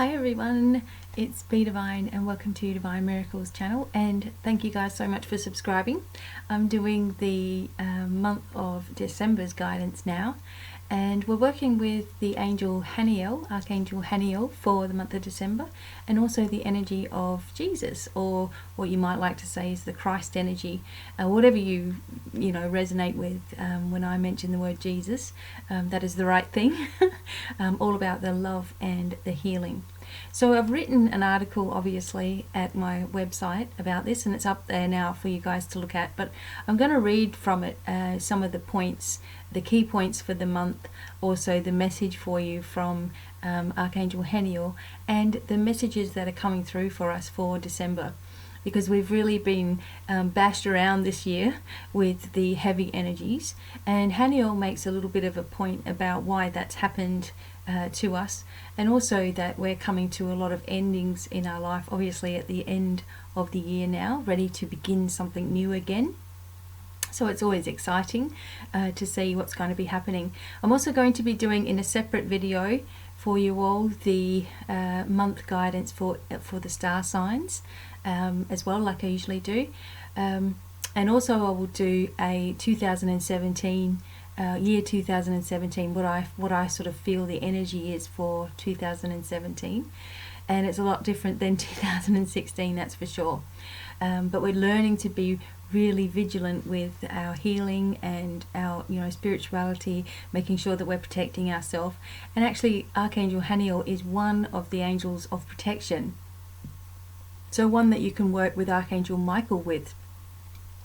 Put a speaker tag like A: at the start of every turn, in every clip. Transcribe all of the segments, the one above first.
A: Hi everyone, it's BDevine and welcome to Divine Miracles channel, and thank you guys so much for subscribing. I'm doing the month of December's guidance now, and we're working with the angel Haniel, Archangel Haniel, for the month of December, and also the energy of Jesus, or what you might like to say is the Christ energy, whatever you resonate with. When I mention the word Jesus, that is the right thing. All about the love and the healing. So I've written an article obviously at my website about this, and it's up there now for you guys to look at, but I'm going to read from it some of the points, the key points for the month, also the message for you from Archangel Haniel, and the messages that are coming through for us for December, because we've really been bashed around this year with the heavy energies, and Haniel makes a little bit of a point about why that's happened to us, and also that we're coming to a lot of endings in our life, obviously at the end of the year now, ready to begin something new again. So it's always exciting to see what's going to be happening. I'm also going to be doing in a separate video for you all the month guidance for the star signs as well, like I usually do, and also I will do a 2017 year 2017, what I sort of feel the energy is for 2017, and it's a lot different than 2016, that's for sure. But we're learning to be really vigilant with our healing and our spirituality, making sure that we're protecting ourselves. And actually Archangel Haniel is one of the angels of protection, so one that you can work with Archangel Michael with.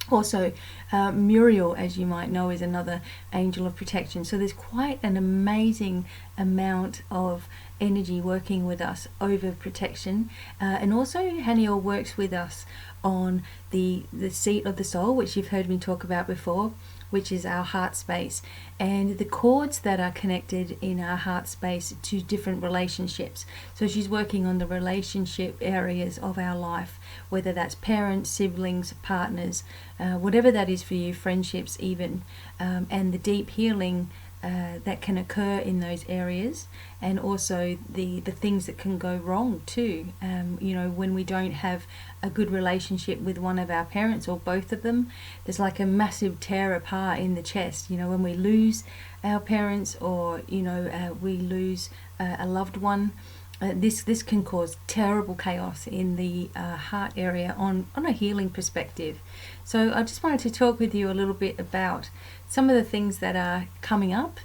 A: Also Muriel, as you might know, is another angel of protection. So there's quite an amazing amount of energy working with us over protection, and also Haniel works with us on the seat of the soul, which you've heard me talk about before, which is our heart space, and the cords that are connected in our heart space to different relationships. So she's working on the relationship areas of our life, whether that's parents, siblings, partners, whatever that is for you, friendships even, and the deep healing that can occur in those areas, and also the things that can go wrong too. When we don't have a good relationship with one of our parents or both of them, there's like a massive tear apart in the chest. When we lose our parents, or we lose a loved one, this can cause terrible chaos in the heart area on a healing perspective. So I just wanted to talk with you a little bit about some of the things that are coming up,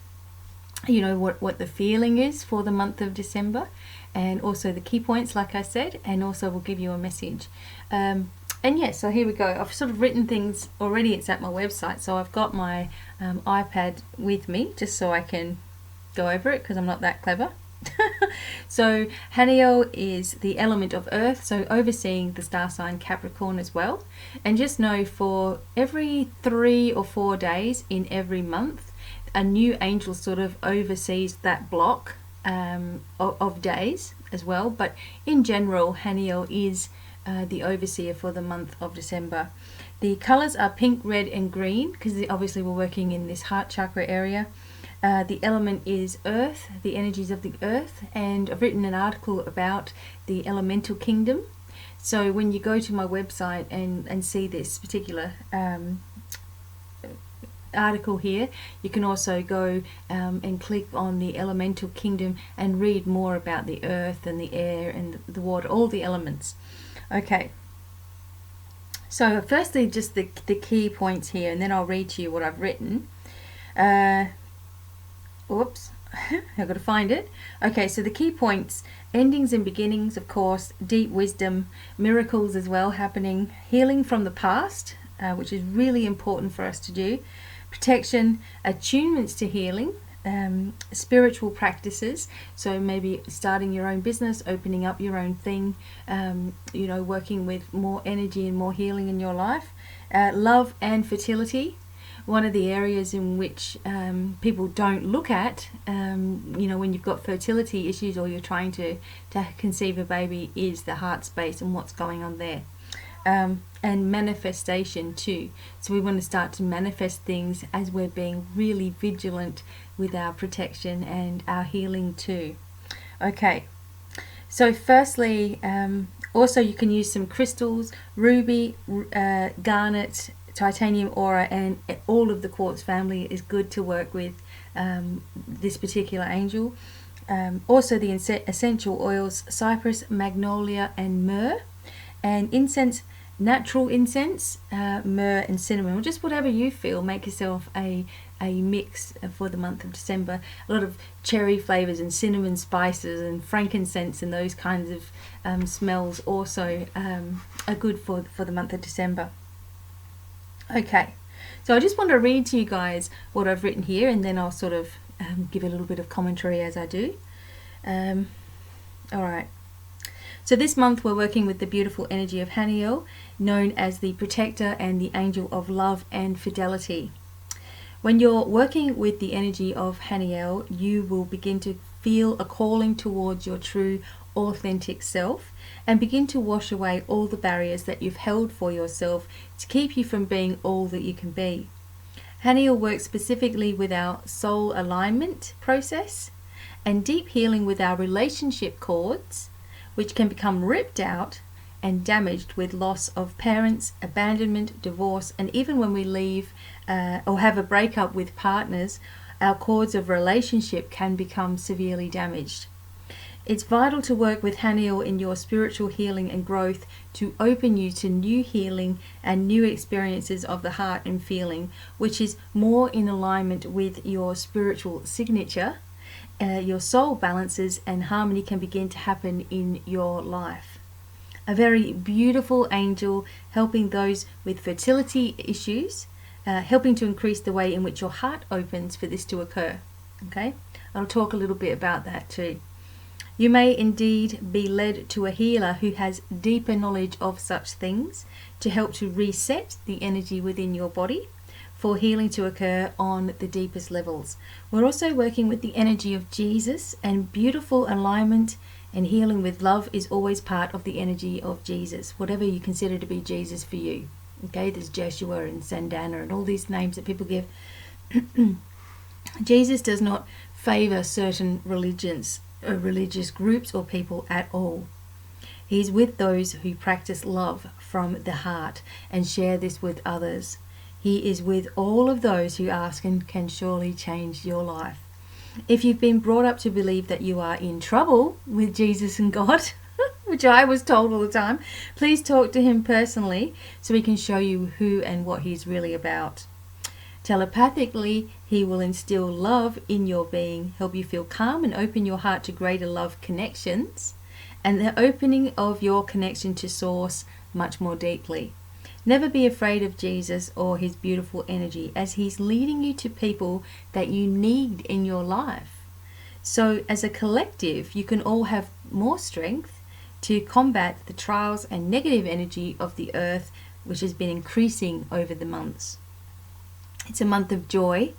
A: what the feeling is for the month of December, and also the key points, like I said, and also we'll give you a message. And yeah, so here we go. I've sort of written things already. It's at my website, so I've got my iPad with me just so I can go over it, because I'm not that clever. So Haniel is the element of earth, so overseeing the star sign Capricorn as well. And just know, for every 3 or 4 days in every month, a new angel sort of oversees that block of days as well. But in general, Haniel is the overseer for the month of December. The colors are pink, red and green, because obviously we're working in this heart chakra area. The element is earth, the energies of the earth, and I've written an article about the elemental kingdom. So when you go to my website and see this particular article here, you can also go and click on the elemental kingdom and read more about the earth and the air and the water, all the elements. Okay, so firstly just the key points here, and then I'll read to you what I've written. Oops, I've got to find it. Okay, so the key points: endings and beginnings, of course, deep wisdom, miracles as well happening, healing from the past, which is really important for us to do, protection, attunements to healing, spiritual practices, so maybe starting your own business, opening up your own thing, working with more energy and more healing in your life, love and fertility. One of the areas in which people don't look at, when you've got fertility issues or you're trying to conceive a baby, is the heart space and what's going on there. And manifestation too. So we want to start to manifest things as we're being really vigilant with our protection and our healing too. Okay, So firstly, also you can use some crystals, ruby, garnet, titanium aura, and all of the quartz family is good to work with this particular angel. Also the essential oils, cypress, magnolia and myrrh, and incense, natural incense, myrrh and cinnamon, or just whatever you feel. Make yourself a mix for the month of December. A lot of cherry flavors and cinnamon spices and frankincense and those kinds of smells also are good for the month of December. Okay, so I just want to read to you guys what I've written here, and then I'll sort of give a little bit of commentary as I do. Alright, so this month we're working with the beautiful energy of Haniel, known as the protector and the angel of love and fidelity. When you're working with the energy of Haniel, you will begin to feel a calling towards your true, authentic self, and begin to wash away all the barriers that you've held for yourself to keep you from being all that you can be. Haniel works specifically with our soul alignment process and deep healing with our relationship cords, which can become ripped out and damaged with loss of parents, abandonment, divorce, and even when we leave or have a breakup with partners, our cords of relationship can become severely damaged. It's vital to work with Haniel in your spiritual healing and growth to open you to new healing and new experiences of the heart and feeling, which is more in alignment with your spiritual signature. Your soul balances and harmony can begin to happen in your life. A very beautiful angel helping those with fertility issues, helping to increase the way in which your heart opens for this to occur. Okay, I'll talk a little bit about that too. You may indeed be led to a healer who has deeper knowledge of such things to help to reset the energy within your body for healing to occur on the deepest levels. We're also working with the energy of Jesus, and beautiful alignment and healing with love is always part of the energy of Jesus, whatever you consider to be Jesus for you. Okay, there's Joshua and Sandana and all these names that people give. Jesus does not favor certain religious groups or people at all. He's with those who practice love from the heart and share this with others. He is with all of those who ask and can surely change your life. If you've been brought up to believe that you are in trouble with Jesus and God, which I was told all the time, please talk to him personally so he can show you who and what he's really about. Telepathically, he will instill love in your being, help you feel calm and open your heart to greater love connections and the opening of your connection to Source much more deeply. Never be afraid of Jesus or his beautiful energy, as he's leading you to people that you need in your life. So as a collective, you can all have more strength to combat the trials and negative energy of the earth, which has been increasing over the months. It's a month of joy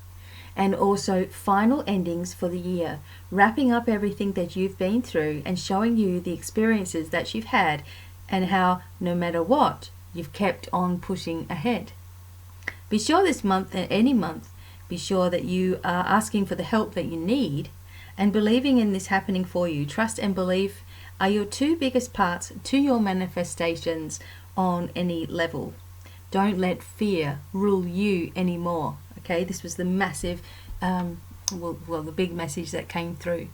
A: and also final endings for the year, wrapping up everything that you've been through and showing you the experiences that you've had and how no matter what, you've kept on pushing ahead. Be sure this month and any month, be sure that you are asking for the help that you need and believing in this happening for you. Trust and belief are your two biggest parts to your manifestations on any level. Don't let fear rule you anymore. Okay, this was the massive, the big message that came through.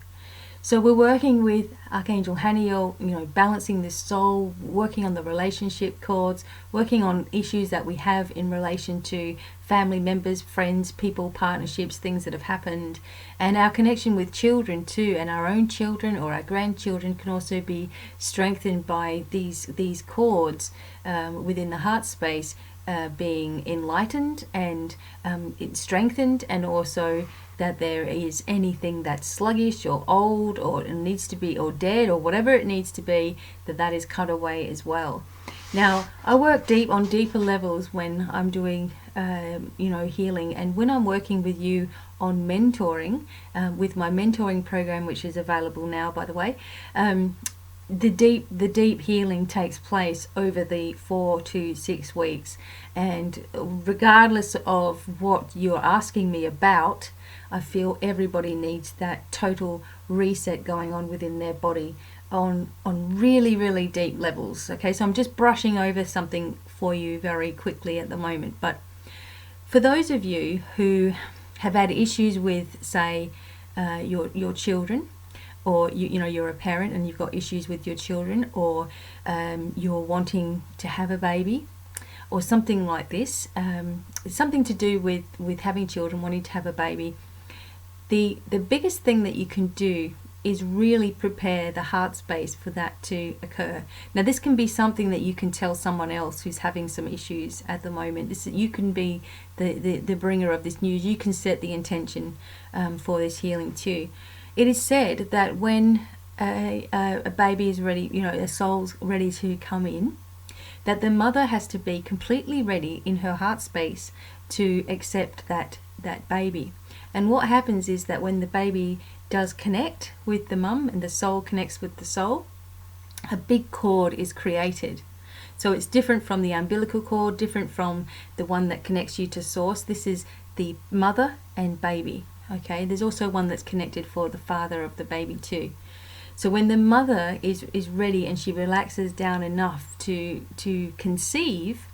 A: So we're working with Archangel Haniel, balancing the soul, working on the relationship cords, working on issues that we have in relation to family members, friends, people, partnerships, things that have happened. And our connection with children too, and our own children or our grandchildren can also be strengthened by these cords within the heart space being enlightened and strengthened, and also that there is anything that's sluggish or old or it needs to be, or dead or whatever it needs to be, that is cut away as well. Now I work on deeper levels when I'm doing healing, and when I'm working with you on mentoring with my mentoring program, which is available now, by the way. The deep healing takes place over the 4 to 6 weeks, and regardless of what you're asking me about, I feel everybody needs that total reset going on within their body on really, really deep levels. Okay, so I'm just brushing over something for you very quickly at the moment. But for those of you who have had issues with, say, your children, or you know, you're a parent and you've got issues with your children, or you're wanting to have a baby, or something like this, something to do with having children, wanting to have a baby, the biggest thing that you can do is really prepare the heart space for that to occur. Now, this can be something that you can tell someone else who's having some issues at the moment. You can be the bringer of this news. You can set the intention for this healing too. It is said that when a baby is ready, you know, a soul's ready to come in, that the mother has to be completely ready in her heart space to accept that baby. And what happens is that when the baby does connect with the mum and the soul connects with the soul, a big cord is created. So it's different from the umbilical cord, different from the one that connects you to source. This is the mother and baby. Okay, there's also one that's connected for the father of the baby too. So when the mother is ready and she relaxes down enough to conceive,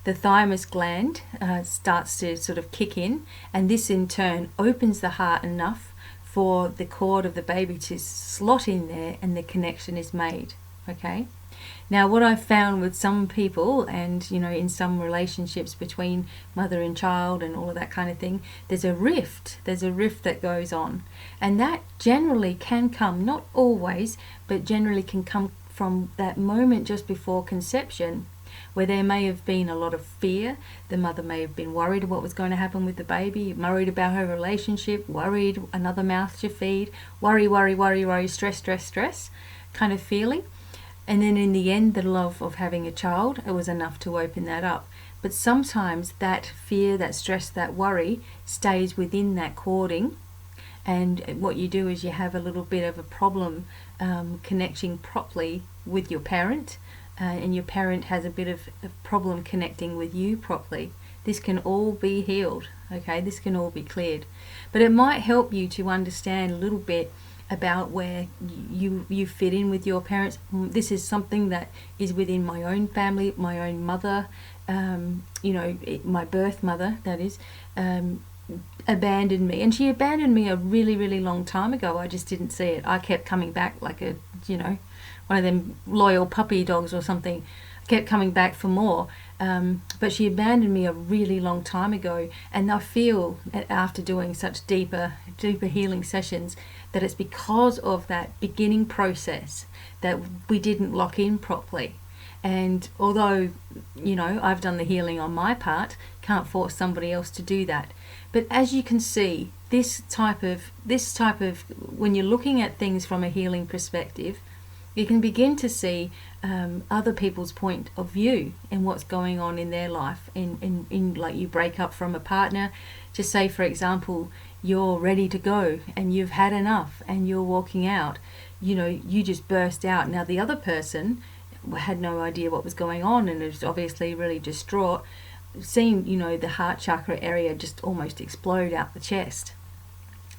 A: the thymus gland starts to sort of kick in, and this in turn opens the heart enough for the cord of the baby to slot in there, and the connection is made. Okay. Now, what I've found with some people, and you know, in some relationships between mother and child and all of that kind of thing, there's a rift that goes on, and that generally can come, not always, but generally can come from that moment just before conception, where there may have been a lot of fear. The mother may have been worried what was going to happen with the baby, worried about her relationship, worried another mouth to feed, worry, stress kind of feeling. And then in the end, the love of having a child, it was enough to open that up. But sometimes that fear, that stress, that worry stays within that cording. And what you do is you have a little bit of a problem connecting properly with your parent. And your parent has a bit of a problem connecting with you properly. This can all be healed. Okay, this can all be cleared. But it might help you to understand a little bit about where you fit in with your parents. This is something that is within my own family. My own mother, you know, my birth mother, that is, abandoned me, and she abandoned me a really, really long time ago. I just didn't see it. I kept coming back like a, you know, one of them loyal puppy dogs or something. I kept coming back for more. But she abandoned me a really long time ago, and I feel after doing such deeper healing sessions that it's because of that beginning process that we didn't lock in properly. And although, you know, I've done the healing on my part, can't force somebody else to do that. But as you can see, this type of when you're looking at things from a healing perspective, you can begin to see other people's point of view and what's going on in their life. In like, you break up from a partner, just say for example you're ready to go and you've had enough and you're walking out, you know, you just burst out. Now the other person had no idea what was going on and is obviously really distraught, seeing, you know, the heart chakra area just almost explode out the chest,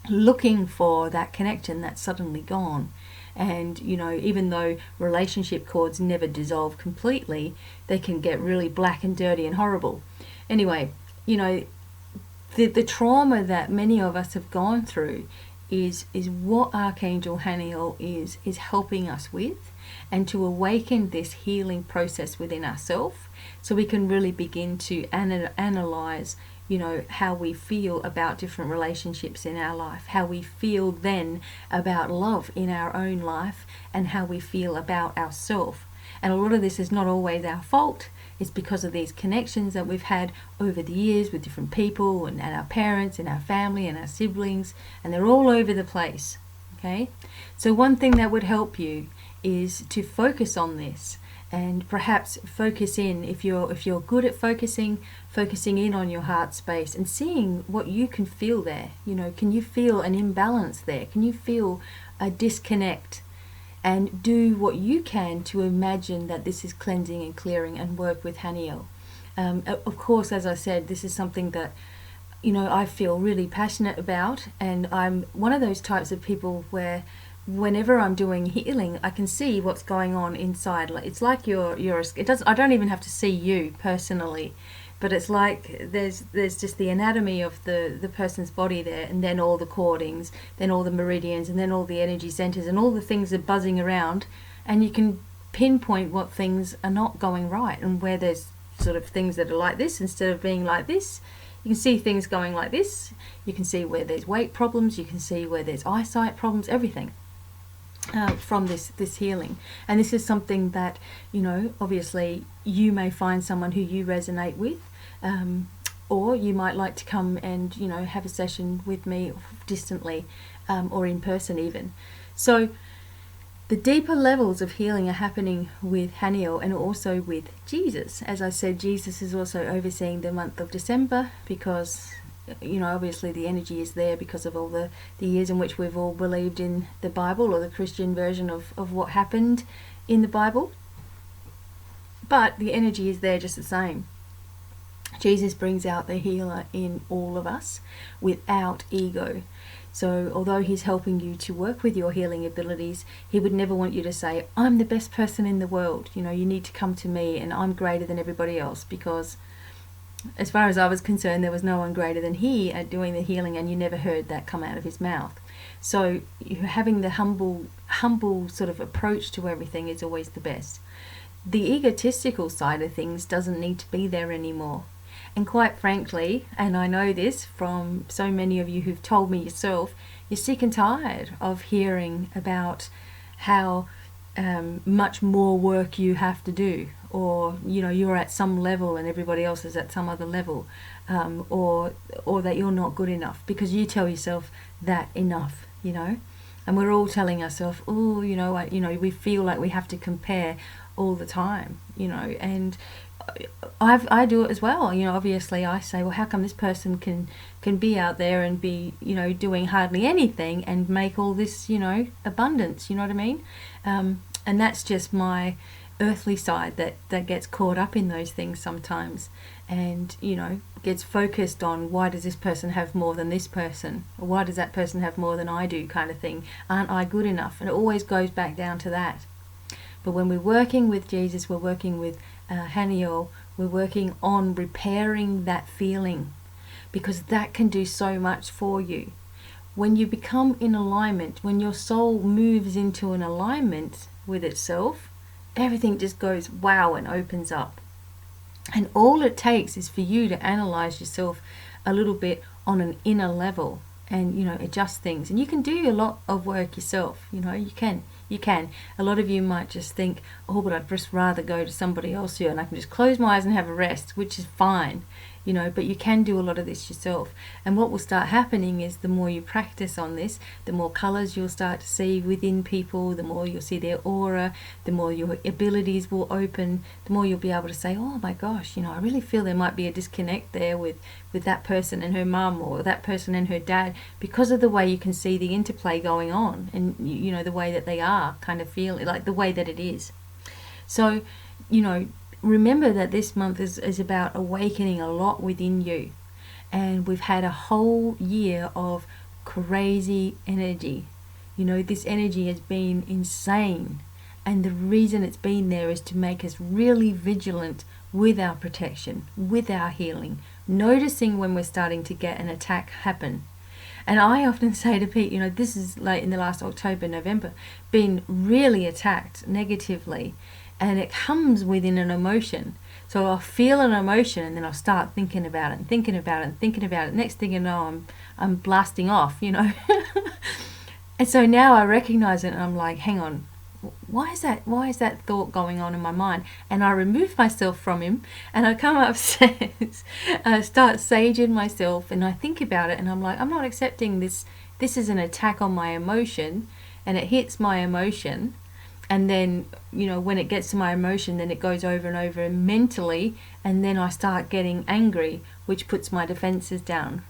A: looking for that connection that's suddenly gone. And, you know, even though relationship cords never dissolve completely, they can get really black and dirty and horrible. Anyway, you know, the trauma that many of us have gone through is what Archangel Haniel is helping us with, and to awaken this healing process within ourselves, so we can really begin to analyze, you know, how we feel about different relationships in our life, how we feel then about love in our own life, and how we feel about ourselves. And a lot of this is not always our fault. It's because of these connections that we've had over the years with different people and our parents and our family and our siblings, and they're all over the place. Okay, so one thing that would help you is to focus on this, and perhaps focus in, if you're good at focusing in on your heart space and seeing what you can feel there. You know, can you feel an imbalance there? Can you feel a disconnect? And do what you can to imagine that this is cleansing and clearing, and work with Haniel. Of course, as I said, this is something that, you know, I feel really passionate about, and I'm one of those types of people where whenever I'm doing healing, I can see what's going on inside. It's like I don't even have to see you personally, but it's like there's just the anatomy of the person's body there, and then all the cordings, then all the meridians, and then all the energy centers, and all the things are buzzing around, and you can pinpoint what things are not going right, and where there's sort of things that are like this instead of being like this. You can see things going like this. You can see where there's weight problems. You can see where there's eyesight problems. Everything. From this healing. And this is something that, obviously you may find someone who you resonate with, or you might like to come and have a session with me distantly, or in person even. So the deeper levels of healing are happening with Haniel and also with Jesus. As I said, Jesus is also overseeing the month of December because obviously the energy is there because of all the years in which we've all believed in the Bible, or the Christian version of what happened in the Bible. But the energy is there just the same. Jesus brings out the healer in all of us without ego. So although he's helping you to work with your healing abilities, he would never want you to say, I'm the best person in the world. You need to come to me and I'm greater than everybody else, because as far as I was concerned, there was no one greater than he at doing the healing, and you never heard that come out of his mouth. So having the humble sort of approach to everything is always the best. The egotistical side of things doesn't need to be there anymore. And quite frankly, and I know this from so many of you who've told me yourself, you're sick and tired of hearing about how much more work you have to do, or you're at some level and everybody else is at some other level, or that you're not good enough because you tell yourself that enough, and we're all telling ourselves, oh, we feel like we have to compare all the time, and I do it as well. Obviously I say, well, how come this person can be out there and be doing hardly anything and make all this abundance, you know what I mean? And that's just my earthly side that gets caught up in those things sometimes, and gets focused on, why does this person have more than this person, or why does that person have more than I do, kind of thing. Aren't I good enough? And it always goes back down to that. But when we're working with Jesus, we're working with Haniel, we're working on repairing that feeling, because that can do so much for you. When you become in alignment, when your soul moves into an alignment with itself, everything just goes wow and opens up. And all it takes is for you to analyze yourself a little bit on an inner level and adjust things. And you can do a lot of work yourself. You can. A lot of you might just think, oh, but I'd just rather go to somebody else here and I can just close my eyes and have a rest, which is fine. But you can do a lot of this yourself. And what will start happening is, the more you practice on this, the more colors you'll start to see within people, the more you'll see their aura, the more your abilities will open, the more you'll be able to say, oh my gosh, I really feel there might be a disconnect there with that person and her mum, or that person and her dad, because of the way you can see the interplay going on, and the way that they are kind of feeling, like the way that it is. So, remember that this month is about awakening a lot within you. And we've had a whole year of crazy energy. This energy has been insane. And the reason it's been there is to make us really vigilant with our protection, with our healing, noticing when we're starting to get an attack happen. And I often say to Pete, this is like in the last October, November, been really attacked negatively. And it comes within an emotion. So I'll feel an emotion and then I'll start thinking about it and thinking about it and thinking about it. Next thing you know, I'm blasting off, And so now I recognize it and I'm like, hang on, why is that thought going on in my mind? And I remove myself from him and I come upstairs, I start saging myself and I think about it and I'm like, I'm not accepting this. This is an attack on my emotion, and it hits my emotion. And then, when it gets to my emotion, then it goes over and over mentally, and then I start getting angry, which puts my defenses down,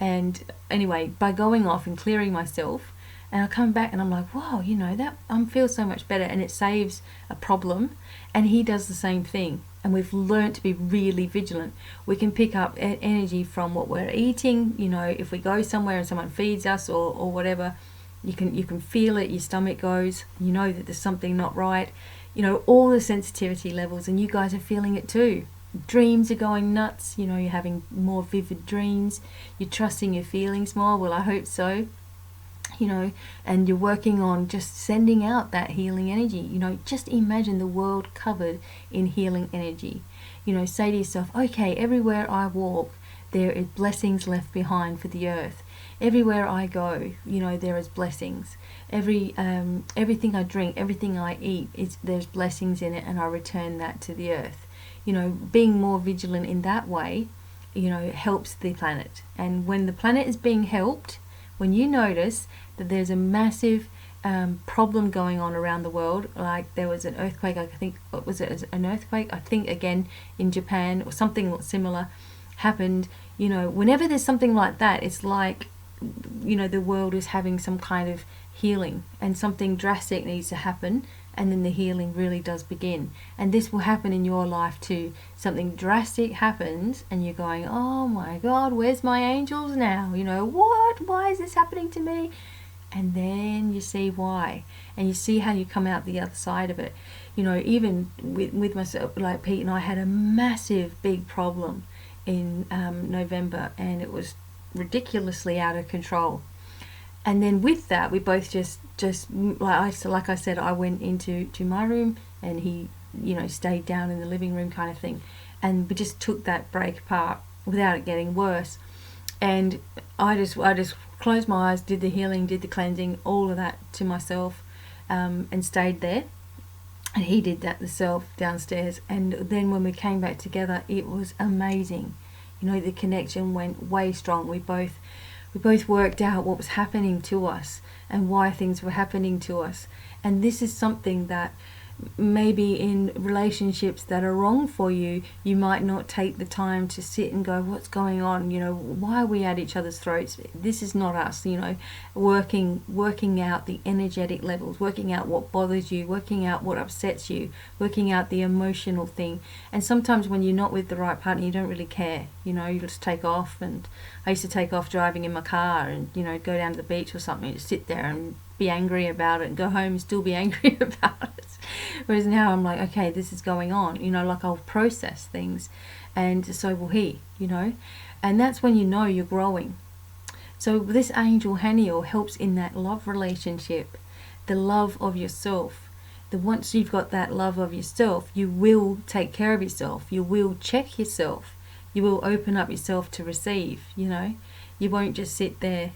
A: And anyway, by going off and clearing myself, and I come back and I'm like, whoa, that I feel so much better, and it saves a problem. And he does the same thing. And we've learned to be really vigilant. We can pick up energy from what we're eating, if we go somewhere and someone feeds us or whatever. You can feel it, your stomach goes, you know that there's something not right, you know, all the sensitivity levels, and you guys are feeling it too. Dreams are going nuts, you know, you're having more vivid dreams, you're trusting your feelings more, well I hope so, you know, and you're working on just sending out that healing energy. You know, just imagine the world covered in healing energy. You know, say to yourself, okay, everywhere I walk there is blessings left behind for the earth. Everywhere I go, you know, there is blessings. Everything I drink, everything I eat, there's blessings in it, and I return that to the earth. You know, being more vigilant in that way, you know, helps the planet. And when the planet is being helped, when you notice that there's a massive problem going on around the world, like there was an earthquake, I think, was it an earthquake? I think again in Japan, or something similar happened. You know, whenever there's something like that, it's like, you know, the world is having some kind of healing, and something drastic needs to happen, and then the healing really does begin. And this will happen in your life too. Something drastic happens and you're going, oh my God, where's my angels now? You know, why is this happening to me? And then you see why, and you see how you come out the other side of it. You know, even with myself, like Pete and I had a massive big problem in November, and it was ridiculously out of control. And then with that, we both just like I said, I went into my room, and he, you know, stayed down in the living room kind of thing, and we just took that break apart without it getting worse. And I just closed my eyes, did the healing, did the cleansing, all of that to myself, and stayed there. And he did that himself downstairs. And then when we came back together, it was amazing. You know, the connection went way strong. We both worked out what was happening to us and why things were happening to us. And this is something that maybe in relationships that are wrong for you, you might not take the time to sit and go, what's going on? You know, why are we at each other's throats? This is not us. You know, working out the energetic levels, working out what bothers you, working out what upsets you, working out the emotional thing. And sometimes when you're not with the right partner, you don't really care. You know, you just take off. And I used to take off driving in my car, and, you know, go down to the beach or something, just sit there and be angry about it, and go home and still be angry about it. Whereas now I'm like, okay, this is going on, you know, like I'll process things, and so will he, you know. And that's when you know you're growing. So this angel Haniel helps in that love relationship, the love of yourself. Once you've got that love of yourself, you will take care of yourself, you will check yourself, you will open up yourself to receive, you know. You won't just sit there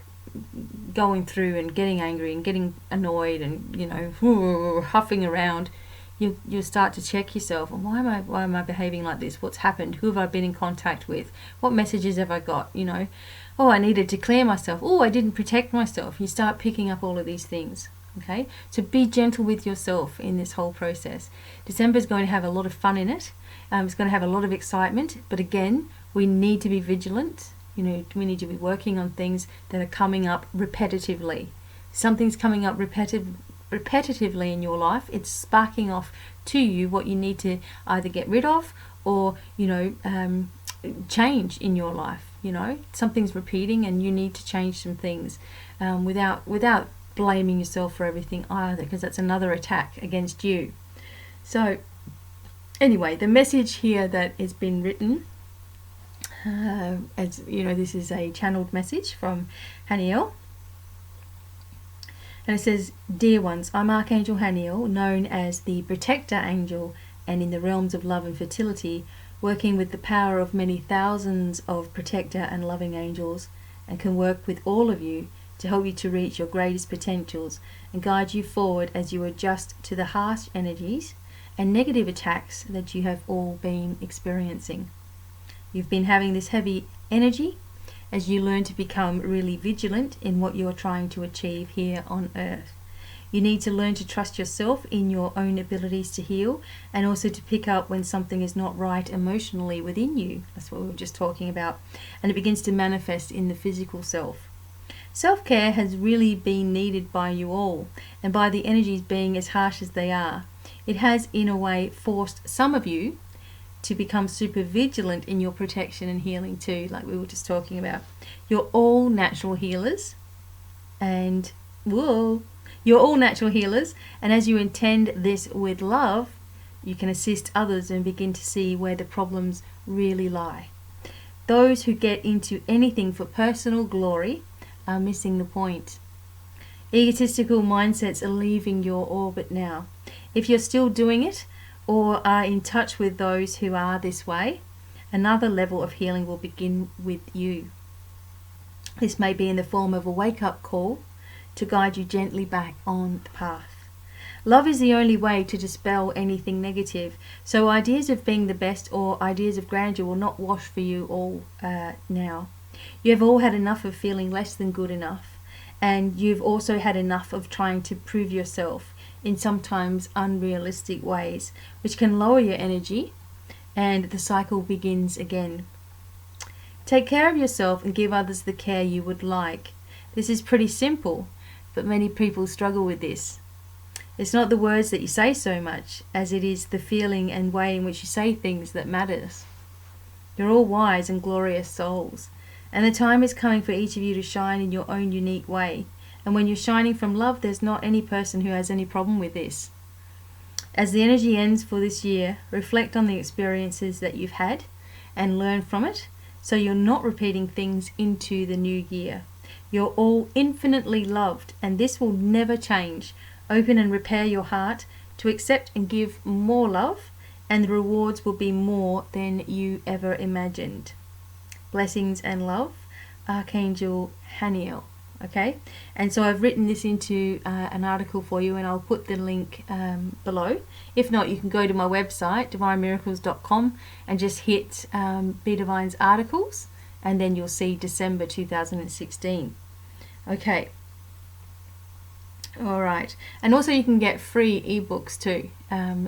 A: going through and getting angry and getting annoyed and, you know, huffing around. You'll start to check yourself. Why am I behaving like this? What's happened? Who have I been in contact with? What messages have I got? You know, oh, I needed to clear myself. Oh, I didn't protect myself. You start picking up all of these things. Okay, so be gentle with yourself in this whole process. December is going to have a lot of fun in it. It's going to have a lot of excitement, but again, we need to be vigilant. You know, we need to be working on things that are coming up repetitively. Something's coming up repetitively in your life. It's sparking off to you what you need to either get rid of or, you know, change in your life. You know, something's repeating and you need to change some things without blaming yourself for everything either, because that's another attack against you. So anyway, the message here that has been written, as you know, this is a channeled message from Haniel, and it says, dear ones, I'm Archangel Haniel, known as the protector angel, and in the realms of love and fertility, working with the power of many thousands of protector and loving angels, and can work with all of you to help you to reach your greatest potentials and guide you forward as you adjust to the harsh energies and negative attacks that you have all been experiencing. You've been having this heavy energy as you learn to become really vigilant in what you're trying to achieve here on earth. You need to learn to trust yourself in your own abilities to heal, and also to pick up when something is not right emotionally within you. That's what we were just talking about. And it begins to manifest in the physical self. Self-care has really been needed by you all, and by the energies being as harsh as they are. It has, in a way, forced some of you to become super vigilant in your protection and healing too, like we were just talking about. You're all natural healers, and Whoa. You're all natural healers, and as you intend this with love, you can assist others and begin to see where the problems really lie. Those who get into anything for personal glory are missing the point. Egotistical mindsets are leaving your orbit now. If you're still doing it or are in touch with those who are this way, another level of healing will begin with you. This may be in the form of a wake-up call to guide you gently back on the path. Love is the only way to dispel anything negative, so ideas of being the best or ideas of grandeur will not wash for you all now. You have all had enough of feeling less than good enough, and you've also had enough of trying to prove yourself in sometimes unrealistic ways, which can lower your energy, and the cycle begins again. Take care of yourself and give others the care you would like. This is pretty simple, but many people struggle with this. It's not the words that you say so much as it is the feeling and way in which you say things that matters. You're all wise and glorious souls, and the time is coming for each of you to shine in your own unique way. And when you're shining from love, there's not any person who has any problem with this. As the energy ends for this year, reflect on the experiences that you've had and learn from it, so you're not repeating things into the new year. You're all infinitely loved, and this will never change. Open and repair your heart to accept and give more love, and the rewards will be more than you ever imagined. Blessings and love, Archangel Haniel. Okay, and so I've written this into an article for you, and I'll put the link below. If not, you can go to my website, divinemiracles.com, and just hit BDevine's articles, and then you'll see December 2016. Okay. Alright, and also you can get free ebooks too,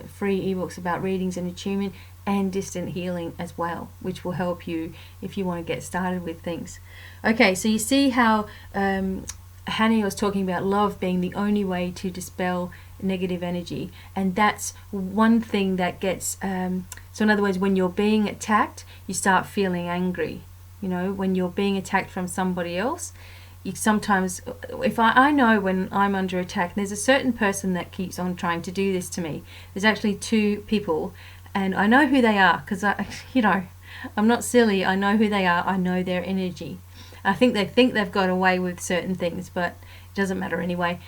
A: free ebooks about readings and attunement and distant healing as well, which will help you if you want to get started with things. Okay, so you see how Haniel was talking about love being the only way to dispel negative energy, and that's one thing that gets, so in other words, when you're being attacked, you start feeling angry. You know, when you're being attacked from somebody else, you sometimes, if I know when I'm under attack, there's a certain person that keeps on trying to do this to me. There's actually two people, and I know who they are, because I'm not silly. I know who they are. I know their energy. I think they've got away with certain things, but it doesn't matter anyway.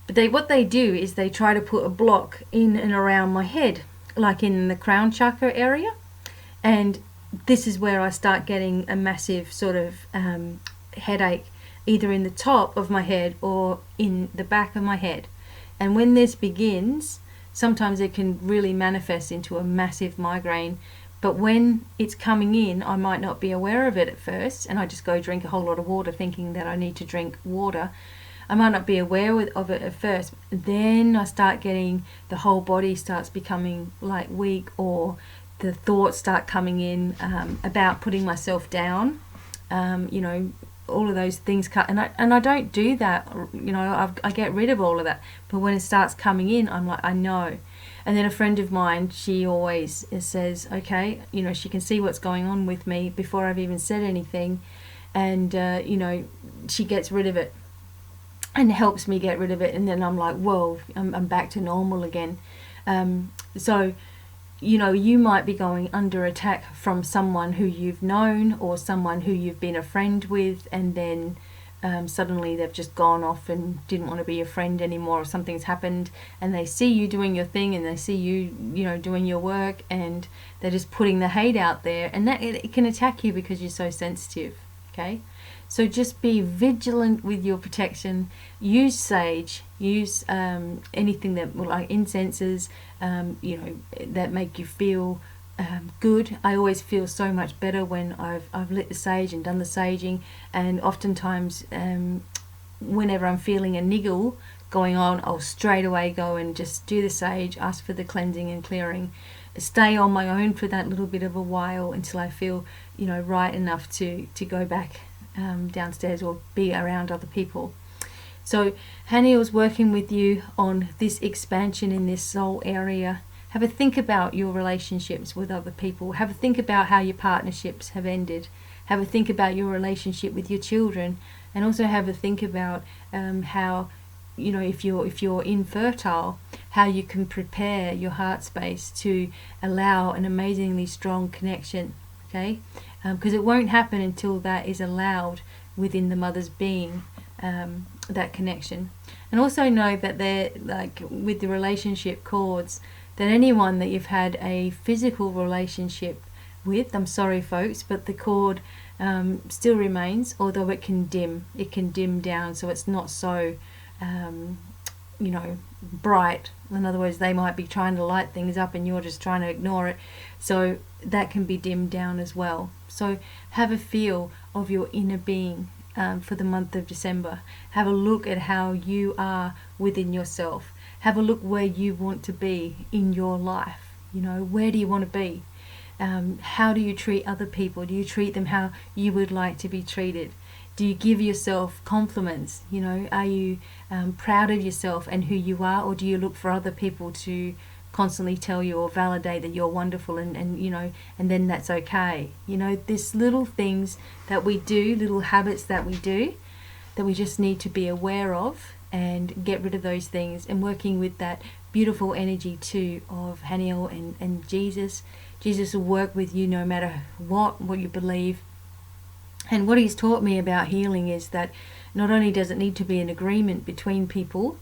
A: But what they do is they try to put a block in and around my head, like in the crown chakra area, and this is where I start getting a massive sort of headache, either in the top of my head or in the back of my head. And when this begins, sometimes it can really manifest into a massive migraine. But when it's coming in, I might not be aware of it at first, and I just go drink a whole lot of water thinking that I need to drink water. I might not be aware of it at first. Then I start getting, the whole body starts becoming like weak, or the thoughts start coming in about putting myself down, all of those things and I don't do that, I get rid of all of that. But when it starts coming in, I'm like, I know. And then a friend of mine, she always says, okay, she can see what's going on with me before I've even said anything, and she gets rid of it and helps me get rid of it, and then I'm like, whoa, I'm back to normal again. So you might be going under attack from someone who you've known, or someone who you've been a friend with, and then suddenly they've just gone off and didn't want to be your friend anymore, or something's happened, and they see you doing your thing, and they see you, doing your work, and they're just putting the hate out there, and that it can attack you because you're so sensitive. Okay, so just be vigilant with your protection. Use sage, use anything that, like incenses, that make you feel good. I always feel so much better when I've lit the sage and done the saging, and oftentimes whenever I'm feeling a niggle going on, I'll straight away go and just do the sage, ask for the cleansing and clearing, stay on my own for that little bit of a while until I feel right enough to go back downstairs or be around other people. So Haniel's working with you on this expansion in this soul area. Have a think about your relationships with other people. Have a think about how your partnerships have ended. Have a think about your relationship with your children, and also have a think about how you know, if you're infertile, how you can prepare your heart space to allow an amazingly strong connection, okay? Because it won't happen until that is allowed within the mother's being, that connection. And also know that they're like with the relationship cords, that anyone that you've had a physical relationship with, I'm sorry folks, but the cord still remains, although it can dim down, so it's not so you know, bright. In other words, they might be trying to light things up and you're just trying to ignore it, so that can be dimmed down as well. So have a feel of your inner being for the month of December. Have a look at how you are within yourself. Have a look where you want to be in your life. You know, where do you want to be? How do you treat other people? Do you treat them how you would like to be treated? Do you give yourself compliments? You know, are you proud of yourself and who you are, or do you look for other people to constantly tell you or validate that you're wonderful, and you know, and then that's okay? You know, there's little things that we do, little habits that we do, that we just need to be aware of and get rid of those things, and working with that beautiful energy too of Haniel and Jesus. Jesus will work with you no matter what you believe. And what he's taught me about healing is that not only does it need to be an agreement between people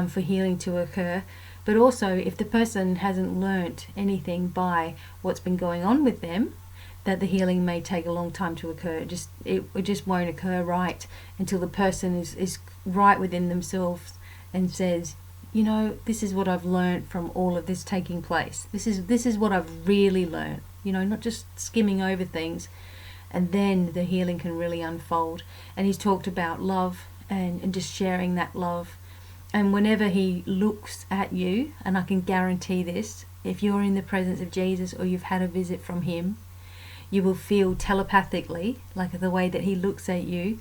A: for healing to occur, but also if the person hasn't learnt anything by what's been going on with them, that the healing may take a long time to occur. It just won't occur right until the person is right within themselves and says, you know, this is what I've learnt from all of this taking place. This is what I've really learnt. You know, not just skimming over things. And then the healing can really unfold. And he's talked about love and just sharing that love. And whenever he looks at you, and I can guarantee this, if you're in the presence of Jesus or you've had a visit from him, you will feel telepathically, like the way that he looks at you,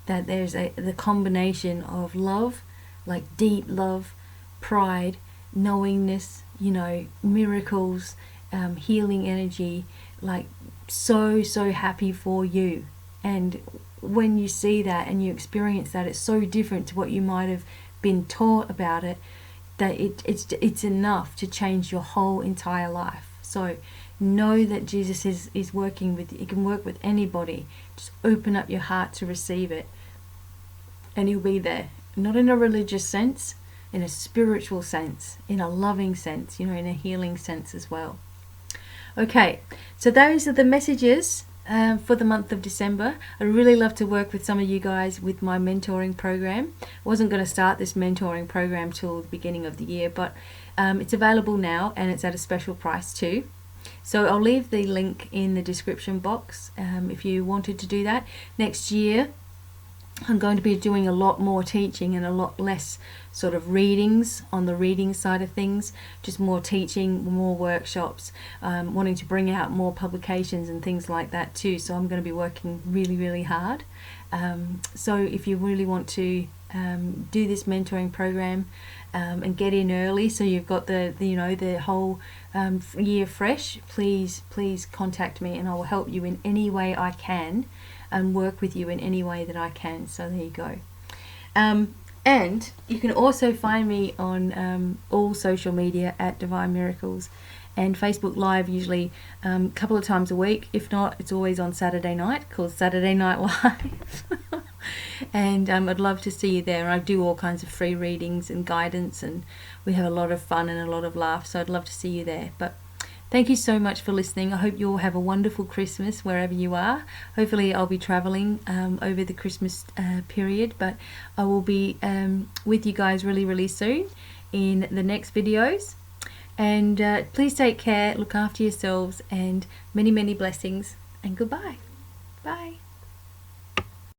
A: that there's the combination of love, like deep love, pride, knowingness, you know, miracles, healing energy, like so happy for you. And when you see that and you experience that, it's so different to what you might have been taught about it, that it's enough to change your whole entire life. So know that Jesus is working with you. He can work with anybody. Just open up your heart to receive it, and he'll be there, not in a religious sense, in a spiritual sense, in a loving sense, you know, in a healing sense as well. Okay, so those are the messages for the month of December. I'd really love to work with some of you guys with my mentoring program. I wasn't going to start this mentoring program till the beginning of the year, but it's available now and it's at a special price too. So I'll leave the link in the description box if you wanted to do that. Next year I'm going to be doing a lot more teaching and a lot less sort of readings on the reading side of things, just more teaching, more workshops, wanting to bring out more publications and things like that too. So I'm going to be working really hard. So if you really want to do this mentoring program and get in early, so you've got the whole year fresh, please contact me and I will help you in any way I can and work with you in any way that I can. So there you go. And you can also find me on all social media at Divine Miracles, and Facebook Live usually a couple of times a week. If not, it's always on Saturday night, called Saturday Night Live. And I'd love to see you there. I do all kinds of free readings and guidance, and we have a lot of fun and a lot of laughs, so I'd love to see you there. But thank you so much for listening. I hope you all have a wonderful Christmas wherever you are. Hopefully I'll be traveling over the Christmas period, but I will be with you guys really soon in the next videos. And please take care, look after yourselves, and many blessings, and goodbye. Bye.